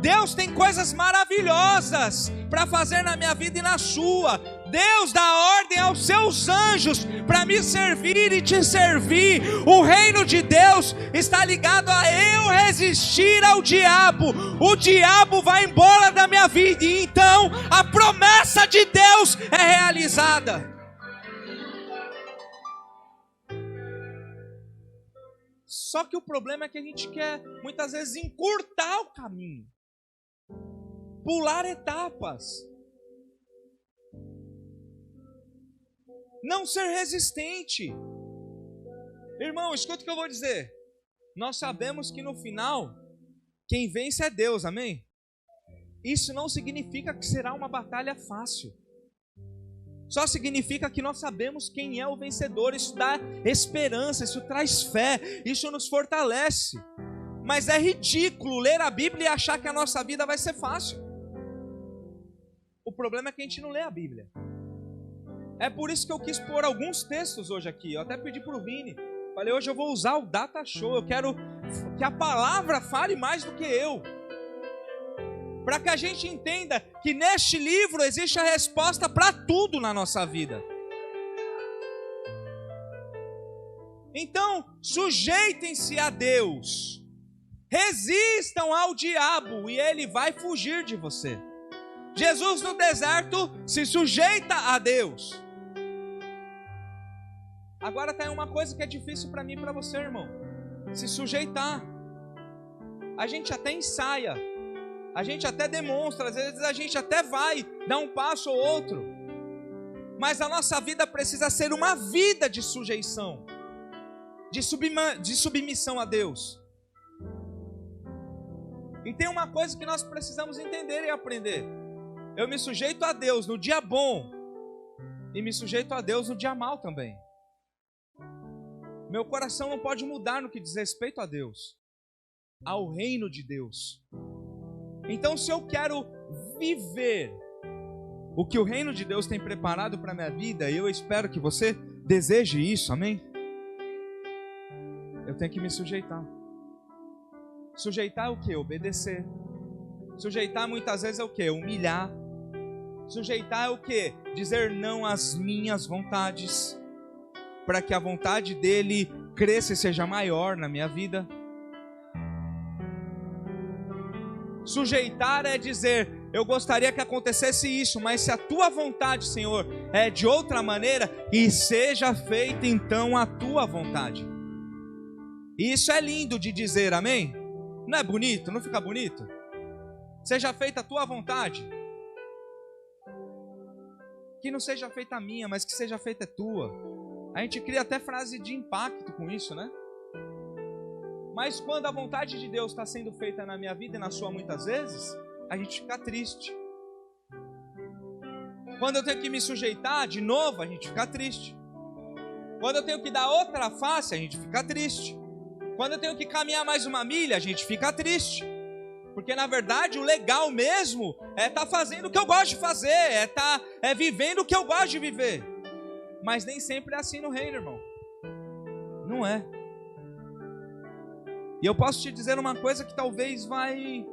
Deus tem coisas maravilhosas para fazer na minha vida e na sua. Deus dá ordem aos seus anjos para me servir e te servir. O reino de Deus está ligado a eu resistir ao diabo. O diabo vai embora da minha vida e então a promessa de Deus é realizada. Só que o problema é que a gente quer muitas vezes encurtar o caminho, pular etapas, não ser resistente. Irmão, escuta o que eu vou dizer. Nós sabemos que no final, quem vence é Deus, amém? Isso não significa que será uma batalha fácil. Só significa que nós sabemos quem é o vencedor. Isso dá esperança, isso traz fé, isso nos fortalece. Mas é ridículo ler a Bíblia e achar que a nossa vida vai ser fácil. O problema é que a gente não lê a Bíblia. É por isso que eu quis pôr alguns textos hoje aqui. Eu até pedi para o Vini. Falei, hoje eu vou usar o Data Show. Eu quero que a palavra fale mais do que eu. Para que a gente entenda que neste livro existe a resposta para tudo na nossa vida. Então, sujeitem-se a Deus. Resistam ao diabo e ele vai fugir de você. Jesus no deserto se sujeita a Deus. Agora tem uma coisa que é difícil para mim e para você, irmão. Se sujeitar. A gente até ensaia. A gente até demonstra. Às vezes a gente até vai dar um passo ou outro. Mas a nossa vida precisa ser uma vida de sujeição. De submissão a Deus. E tem uma coisa que nós precisamos entender e aprender. Eu me sujeito a Deus no dia bom. E me sujeito a Deus no dia mal também. Meu coração não pode mudar no que diz respeito a Deus, ao reino de Deus. Então, se eu quero viver o que o reino de Deus tem preparado para a minha vida, e eu espero que você deseje isso, amém? Eu tenho que me sujeitar. Sujeitar é o quê? Obedecer. Sujeitar muitas vezes é o quê? Humilhar. Sujeitar é o quê? Dizer não às minhas vontades, para que a vontade dele cresça e seja maior na minha vida. Sujeitar é dizer, eu gostaria que acontecesse isso, mas se a tua vontade, Senhor, é de outra maneira, e seja feita então a tua vontade. E isso é lindo de dizer, amém? Não é bonito? Não fica bonito? Seja feita a tua vontade. Que não seja feita a minha, mas que seja feita a tua. A gente cria até frase de impacto com isso, né? Mas quando a vontade de Deus está sendo feita na minha vida e na sua muitas vezes, a gente fica triste. Quando eu tenho que me sujeitar de novo, a gente fica triste. Quando eu tenho que dar outra face, a gente fica triste. Quando eu tenho que caminhar mais uma milha, a gente fica triste. Porque na verdade o legal mesmo é estar fazendo o que eu gosto de fazer, é vivendo o que eu gosto de viver. Mas nem sempre é assim no reino, irmão. Não é. E eu posso te dizer uma coisa que talvez vai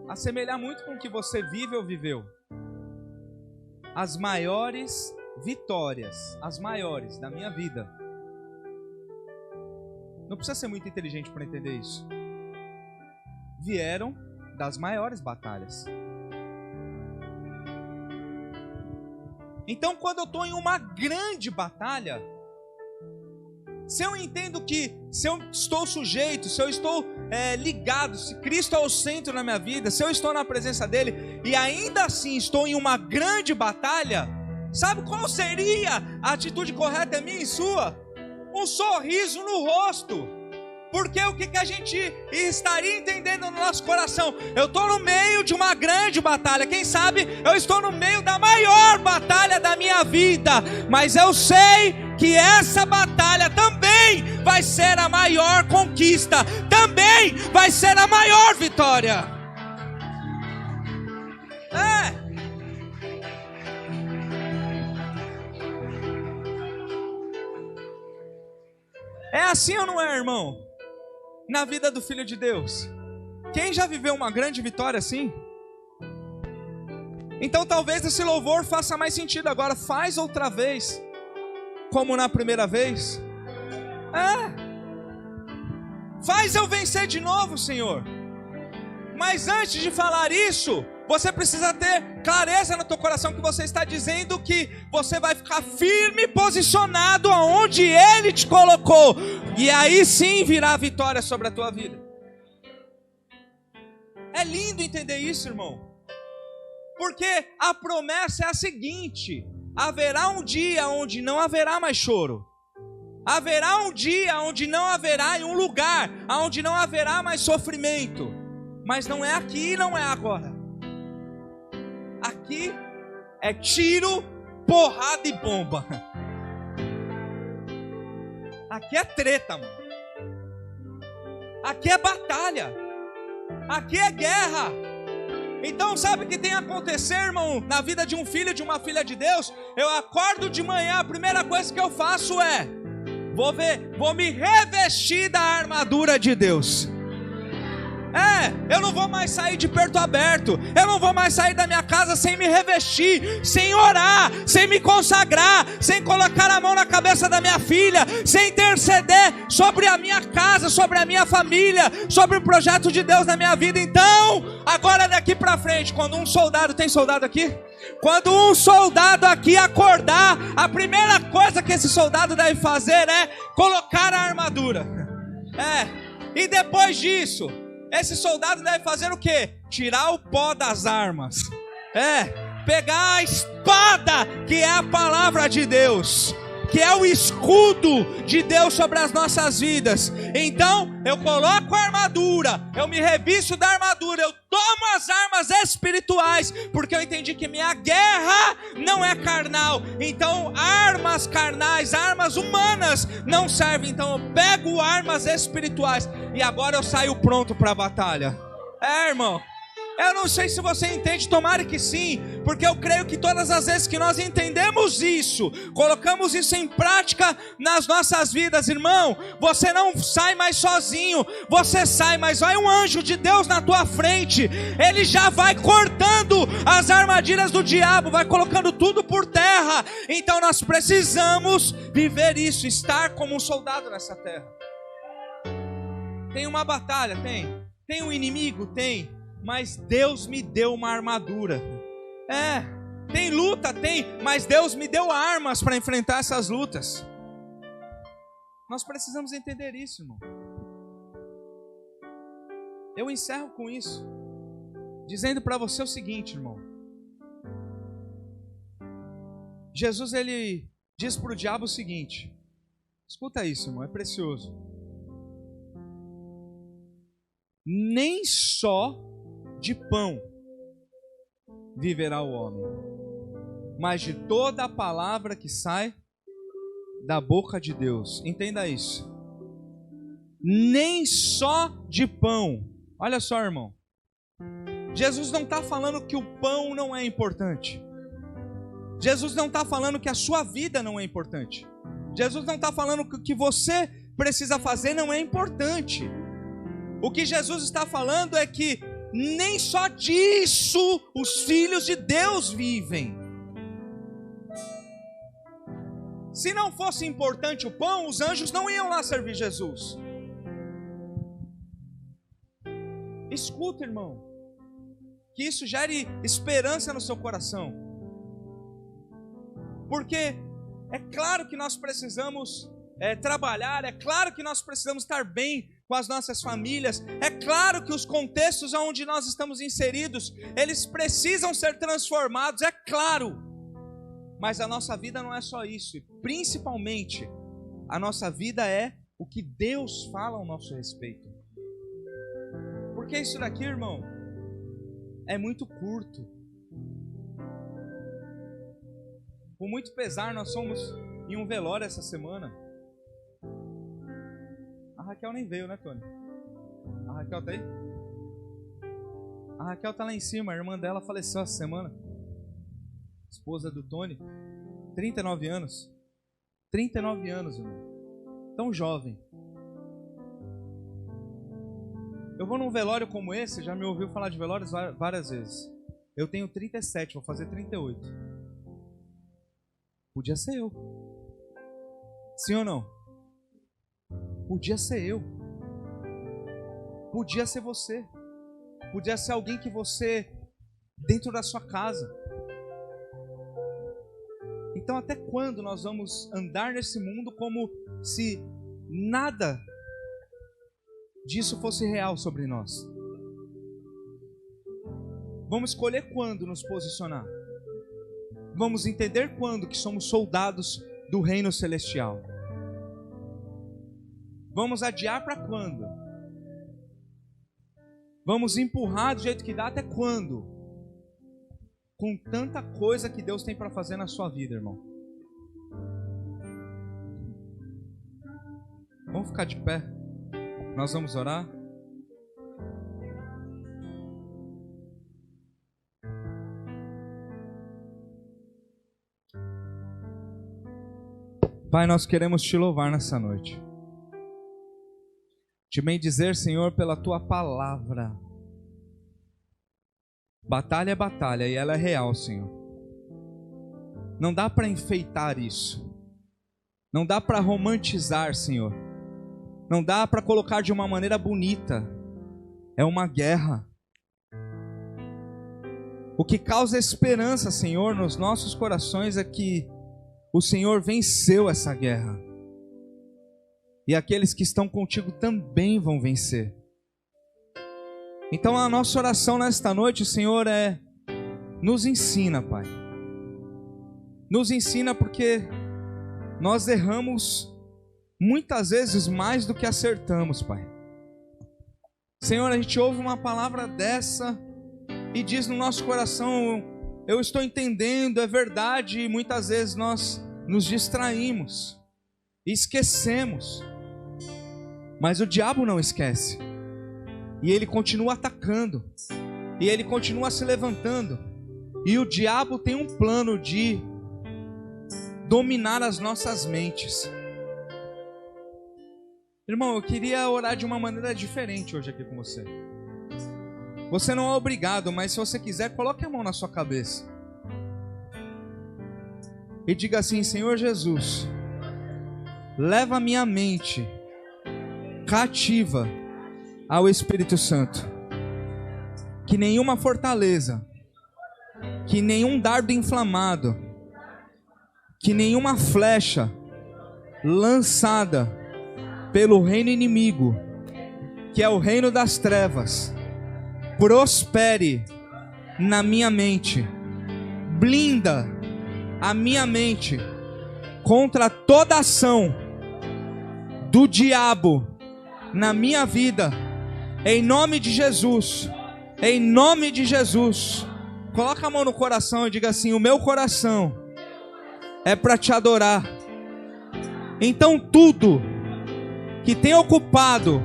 assemelhar muito com o que você vive ou viveu. As maiores vitórias, as maiores da minha vida. Não precisa ser muito inteligente para entender isso. Vieram das maiores batalhas. Então, quando eu estou em uma grande batalha, se eu entendo que se eu estou sujeito, se eu estou ligado, se Cristo é o centro na minha vida, se eu estou na presença dele e ainda assim estou em uma grande batalha, sabe qual seria a atitude correta minha e sua? Um sorriso no rosto. Porque o que a gente estaria entendendo no nosso coração? Eu estou no meio de uma grande batalha. Quem sabe eu estou no meio da maior batalha da minha vida. Mas eu sei que essa batalha também vai ser a maior conquista. Também vai ser a maior vitória. É assim ou não é, irmão? Na vida do Filho de Deus. Quem já viveu uma grande vitória assim? Então talvez esse louvor faça mais sentido agora. Faz outra vez, como na primeira vez. Faz eu vencer de novo, Senhor. Mas antes de falar isso, você precisa ter clareza no teu coração que você está dizendo que você vai ficar firme, posicionado aonde Ele te colocou. E aí sim virá a vitória sobre a tua vida. É lindo entender isso, irmão. Porque a promessa é a seguinte: haverá um dia onde não haverá mais choro. Haverá um dia onde não haverá, e um lugar onde não haverá mais sofrimento. Mas não é aqui, não é agora. Aqui é tiro, porrada e bomba. Aqui é treta, mano. Aqui é batalha. Aqui é guerra. Então sabe o que tem a acontecer, irmão, na vida de um filho e de uma filha de Deus? Eu acordo de manhã, a primeira coisa que eu faço é vou me revestir da armadura de Deus. Eu não vou mais sair de perto aberto. Eu não vou mais sair da minha casa sem me revestir, sem orar, sem me consagrar, sem colocar a mão na cabeça da minha filha, sem interceder sobre a minha casa, sobre a minha família, sobre o projeto de Deus na minha vida. Então, agora daqui pra frente, quando um soldado, tem soldado aqui? Quando um soldado aqui acordar, a primeira coisa que esse soldado deve fazer é colocar a armadura. E depois disso, esse soldado deve fazer o quê? Tirar o pó das armas. Pegar a espada, que é a palavra de Deus, que é o escudo de Deus sobre as nossas vidas. Então, eu coloco a armadura, eu me revisto da armadura, eu tomo as armas espirituais, porque eu entendi que minha guerra não é carnal. Então, armas carnais, armas humanas não servem. Então, eu pego armas espirituais e agora eu saio pronto para a batalha. Irmão, eu não sei se você entende, tomara que sim, porque eu creio que todas as vezes que nós entendemos isso, colocamos isso em prática nas nossas vidas, irmão, você não sai mais sozinho, você sai, mas vai um anjo de Deus na tua frente, ele já vai cortando as armadilhas do diabo, vai colocando tudo por terra. Então nós precisamos viver isso, estar como um soldado nessa terra. Tem uma batalha? Tem um inimigo? Tem. Mas Deus me deu uma armadura. Tem luta? Tem. Mas Deus me deu armas para enfrentar essas lutas. Nós precisamos entender isso, irmão. Eu encerro com isso, dizendo para você o seguinte, irmão. Jesus, ele diz para o diabo o seguinte. Escuta isso, irmão, é precioso. Nem só de pão viverá o homem, mas de toda a palavra que sai da boca de Deus. Entenda isso. Nem só de pão. Olha só, irmão. Jesus não está falando que o pão não é importante. Jesus não está falando que a sua vida não é importante. Jesus não está falando que o que você precisa fazer não é importante. O que Jesus está falando é que nem só disso os filhos de Deus vivem. Se não fosse importante o pão, os anjos não iam lá servir Jesus. Escuta, irmão, que isso gere esperança no seu coração. Porque é claro que nós precisamos trabalhar, é claro que nós precisamos estar bem com as nossas famílias, é claro que os contextos onde nós estamos inseridos, eles precisam ser transformados, é claro, mas a nossa vida não é só isso, e principalmente, a nossa vida é o que Deus fala ao nosso respeito, porque isso daqui, irmão, é muito curto. Com muito pesar, nós fomos em um velório essa semana. A Raquel nem veio, né, Tony? A Raquel tá aí? A Raquel tá lá em cima, a irmã dela faleceu essa semana. Esposa do Tony. 39 anos. 39 anos, irmão. Tão jovem. Eu vou num velório como esse, já me ouviu falar de velórios várias vezes. Eu tenho 37, vou fazer 38. Podia ser eu. Sim ou não? Podia ser eu. Podia ser você. Podia ser alguém que você, dentro da sua casa. Então até quando nós vamos andar nesse mundo como se nada disso fosse real sobre nós? Vamos escolher quando nos posicionar. Vamos entender quando que somos soldados do reino celestial. Vamos adiar para quando? Vamos empurrar do jeito que dá até quando? Com tanta coisa que Deus tem para fazer na sua vida, irmão. Vamos ficar de pé. Nós vamos orar. Pai, nós queremos te louvar nessa noite. Te bendizer, Senhor, pela tua palavra. Batalha é batalha e ela é real, Senhor. Não dá para enfeitar isso. Não dá para romantizar, Senhor. Não dá para colocar de uma maneira bonita. É uma guerra. O que causa esperança, Senhor, nos nossos corações é que o Senhor venceu essa guerra. E aqueles que estão contigo também vão vencer. Então a nossa oração nesta noite, Senhor, é: nos ensina, Pai. Nos ensina, porque nós erramos muitas vezes mais do que acertamos, Pai. Senhor, a gente ouve uma palavra dessa e diz no nosso coração: eu estou entendendo, é verdade, e muitas vezes nós nos distraímos, esquecemos. Mas o diabo não esquece. E ele continua atacando. E ele continua se levantando. E o diabo tem um plano de dominar as nossas mentes. Irmão, eu queria orar de uma maneira diferente hoje aqui com você. Você não é obrigado, mas se você quiser, coloque a mão na sua cabeça. E diga assim: Senhor Jesus, leva a minha mente cativa ao Espírito Santo. Que nenhuma fortaleza, que nenhum dardo inflamado, que nenhuma flecha lançada pelo reino inimigo, que é o reino das trevas, prospere na minha mente. Blinda a minha mente contra toda ação do diabo na minha vida, em nome de Jesus. Em nome de Jesus. Coloca a mão no coração e diga assim: o meu coração é para te adorar. Então tudo que tem ocupado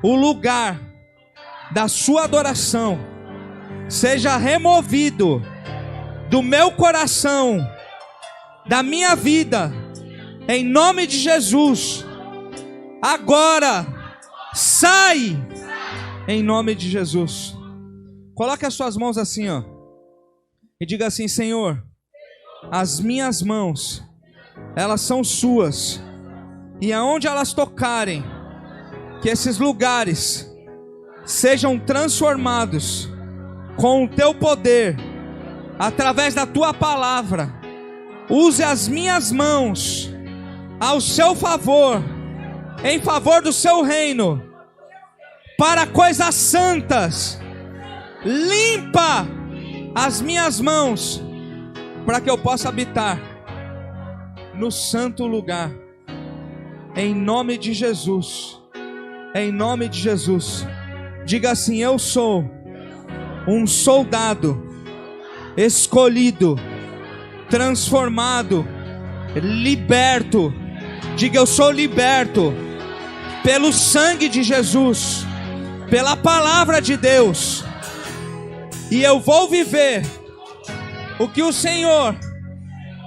o lugar da sua adoração seja removido do meu coração, da minha vida, em nome de Jesus. Agora sai em nome de Jesus. Coloque as suas mãos assim, ó, e diga assim: Senhor, as minhas mãos, elas são suas, e aonde elas tocarem, que esses lugares sejam transformados com o teu poder, através da tua palavra. Use as minhas mãos ao seu favor, em favor do seu reino, para coisas santas. Limpa as minhas mãos, para que eu possa habitar no santo lugar, em nome de Jesus. Em nome de Jesus. Diga assim: eu sou um soldado escolhido, transformado, liberto. Diga: eu sou liberto pelo sangue de Jesus, pela palavra de Deus, e eu vou viver o que o Senhor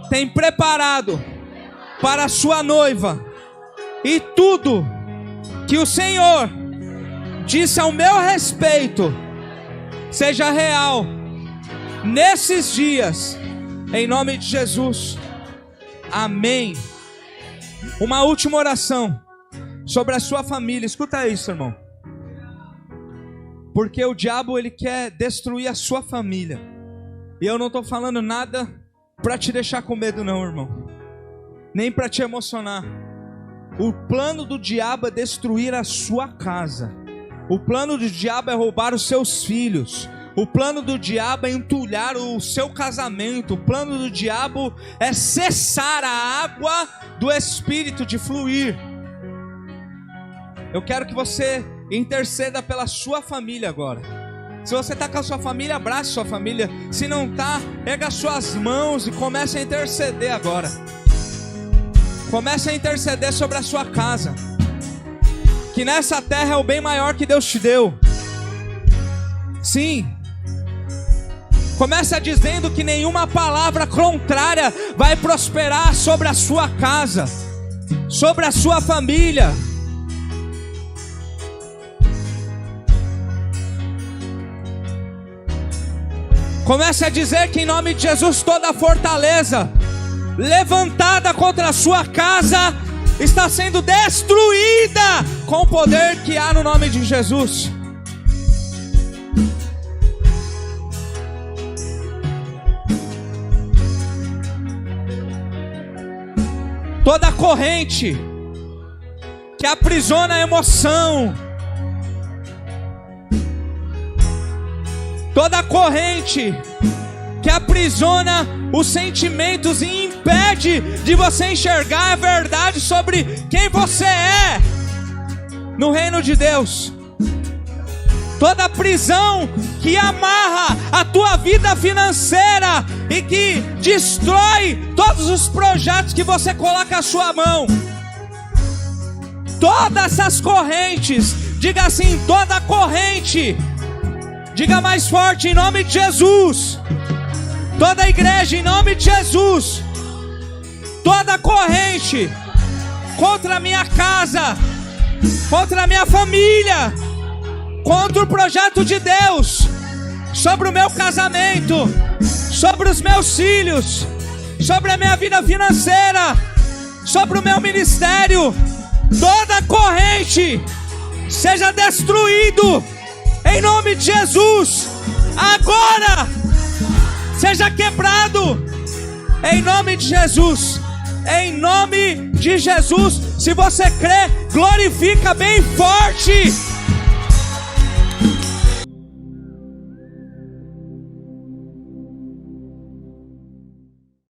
tem preparado para a sua noiva, e tudo que o Senhor disse ao meu respeito seja real nesses dias, em nome de Jesus. Amém. Uma última oração sobre a sua família. Escuta isso, irmão. Porque o diabo, ele quer destruir a sua família. E eu não estou falando nada para te deixar com medo não, irmão. Nem para te emocionar. O plano do diabo é destruir a sua casa. O plano do diabo é roubar os seus filhos. O plano do diabo é entulhar o seu casamento. O plano do diabo é cessar a água do Espírito de fluir. Eu quero que você interceda pela sua família agora. Se você está com a sua família, abrace sua família. Se não está, pega as suas mãos e comece a interceder agora. Comece a interceder sobre a sua casa. Que nessa terra é o bem maior que Deus te deu. Sim. Começa dizendo que nenhuma palavra contrária vai prosperar sobre a sua casa, sobre a sua família. Comece a dizer que em nome de Jesus toda fortaleza levantada contra a sua casa está sendo destruída com o poder que há no nome de Jesus. Toda corrente que aprisiona a emoção, toda corrente que aprisiona os sentimentos e impede de você enxergar a verdade sobre quem você é no reino de Deus. Toda prisão que amarra a tua vida financeira e que destrói todos os projetos que você coloca a sua mão. Todas essas correntes, diga assim, toda corrente. Diga mais forte, em nome de Jesus. Toda a igreja, em nome de Jesus. Toda corrente contra a minha casa, contra a minha família, contra o projeto de Deus, sobre o meu casamento, sobre os meus filhos, sobre a minha vida financeira, sobre o meu ministério. Toda corrente seja destruído em nome de Jesus. Agora seja quebrado em nome de Jesus. Em nome de Jesus. Se você crê, glorifica bem forte